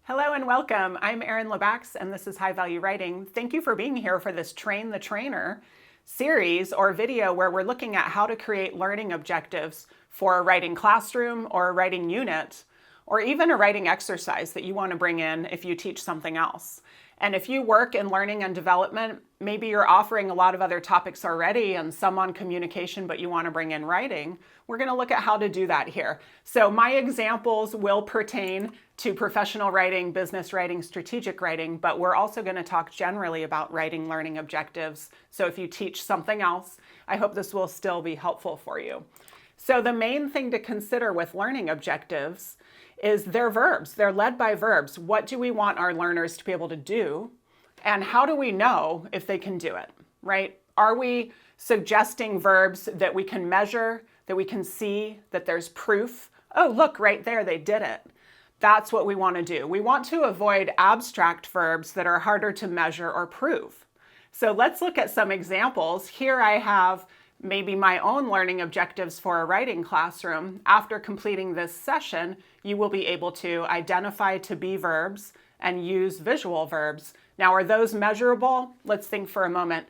Hello and welcome. I'm Erin Lebax and this is High Value Writing. Thank you for being here for this Train the Trainer series or video where we're looking at how to create learning objectives for a writing classroom or a writing unit or even a writing exercise that you want to bring in if you teach something else. And if you work in learning and development, maybe you're offering a lot of other topics already and some on communication, but you want to bring in writing, we're going to look at how to do that here. So my examples will pertain to professional writing, business writing, strategic writing, but we're also going to talk generally about writing learning objectives. So if you teach something else, I hope this will still be helpful for you. So the main thing to consider with learning objectives is they're verbs. They're led by verbs. What do we want our learners to be able to do? And how do we know if they can do it, right? Are we suggesting verbs that we can measure, that we can see, that there's proof? Oh, look, right there, they did it. That's what we want to do. We want to avoid abstract verbs that are harder to measure or prove. So let's look at some examples. Here I have maybe my own learning objectives for a writing classroom. After completing this session, you will be able to identify to be verbs and use visual verbs. Now, are those measurable? Let's think for a moment.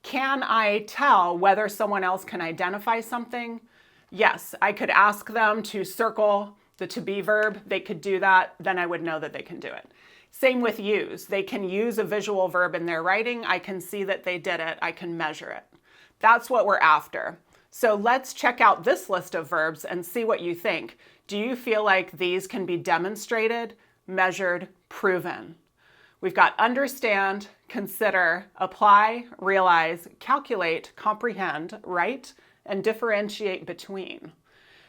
Can I tell whether someone else can identify something? Yes, I could ask them to circle the to be verb. They could do that, then I would know that they can do it. Same with use. They can use a visual verb in their writing. I can see that they did it. I can measure it. That's what we're after. So let's check out this list of verbs and see what you think. Do you feel like these can be demonstrated, measured, proven? We've got understand, consider, apply, realize, calculate, comprehend, write, and differentiate between.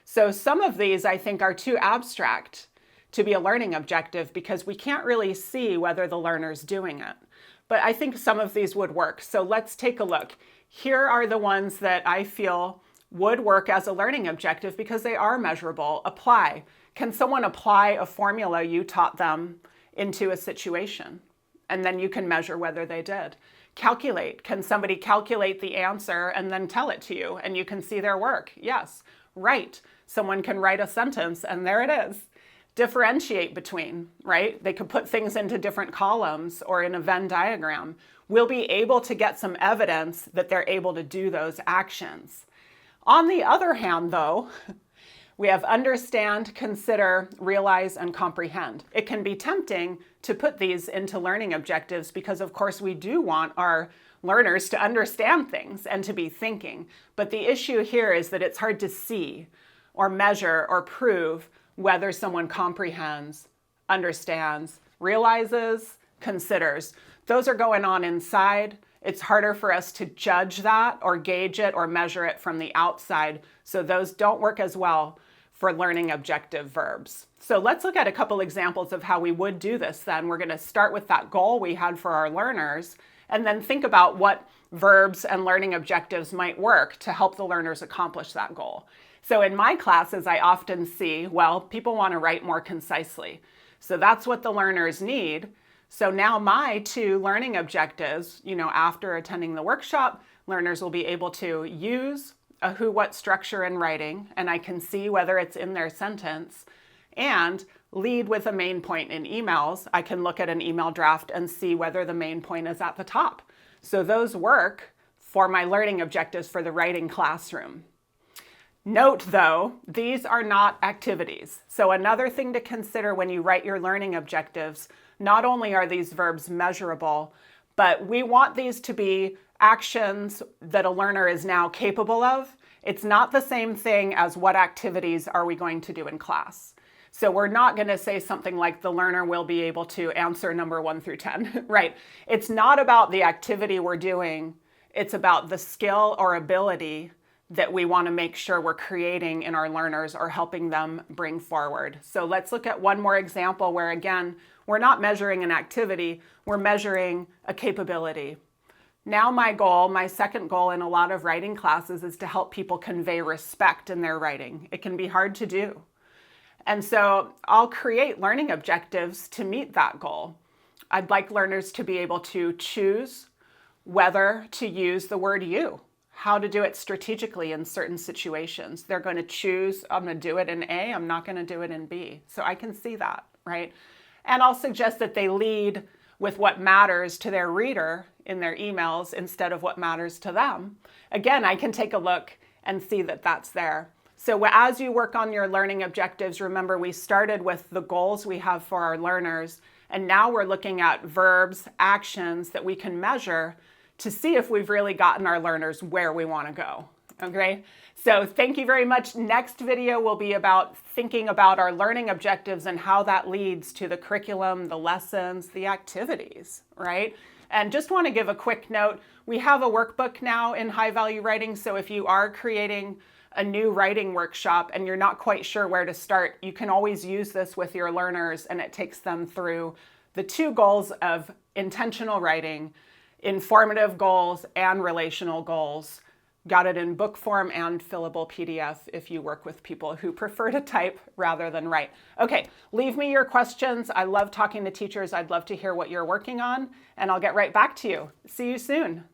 So some of these I think are too abstract to be a learning objective because we can't really see whether the learner's doing it. But I think some of these would work. So let's take a look. Here are the ones that I feel would work as a learning objective because they are measurable. Apply. Can someone apply a formula you taught them into a situation? And then you can measure whether they did. Calculate. Can somebody calculate the answer and then tell it to you and you can see their work? Yes. Write. Someone can write a sentence and there it is. Differentiate between, right? They could put things into different columns or in a Venn diagram. We'll be able to get some evidence that they're able to do those actions. On the other hand, though, we have understand, consider, realize, and comprehend. It can be tempting to put these into learning objectives because, of course, we do want our learners to understand things and to be thinking. But the issue here is that it's hard to see or measure or prove whether someone comprehends, understands, realizes, considers. Those are going on inside. It's harder for us to judge that or gauge it or measure it from the outside. So those don't work as well for learning objective verbs. So let's look at a couple examples of how we would do this then. We're going to start with that goal we had for our learners and then think about what verbs and learning objectives might work to help the learners accomplish that goal. So in my classes, I often see, well, people want to write more concisely. So that's what the learners need. So now my two learning objectives, after attending the workshop, learners will be able to use a who, what structure in writing, and I can see whether it's in their sentence, and lead with a main point in emails. I can look at an email draft and see whether the main point is at the top. So those work for my learning objectives for the writing classroom. Note though, these are not activities. So another thing to consider when you write your learning objectives, not only are these verbs measurable, but we want these to be actions that a learner is now capable of. It's not the same thing as what activities are we going to do in class. So we're not going to say something like the learner will be able to answer number 1 through 10, right? It's not about the activity we're doing. It's about the skill or ability that we want to make sure we're creating in our learners or helping them bring forward. So let's look at one more example where, again, we're not measuring an activity, we're measuring a capability. Now my second goal in a lot of writing classes is to help people convey respect in their writing. It can be hard to do. And so I'll create learning objectives to meet that goal. I'd like learners to be able to choose whether to use the word you, how to do it strategically in certain situations. They're going to choose, I'm going to do it in A, I'm not going to do it in B. So I can see that, right? And I'll suggest that they lead with what matters to their reader in their emails instead of what matters to them. Again, I can take a look and see that that's there. So as you work on your learning objectives, remember we started with the goals we have for our learners, and now we're looking at verbs, actions that we can measure to see if we've really gotten our learners where we want to go. Okay, so thank you very much. Next video will be about thinking about our learning objectives and how that leads to the curriculum, the lessons, the activities, right? And just want to give a quick note, we have a workbook now in High Value Writing, so if you are creating a new writing workshop and you're not quite sure where to start, you can always use this with your learners, and it takes them through the 2 goals of intentional writing, informative goals, and relational goals. Got it in book form and fillable PDF if you work with people who prefer to type rather than write. Okay, leave me your questions. I love talking to teachers. I'd love to hear what you're working on, and I'll get right back to you. See you soon.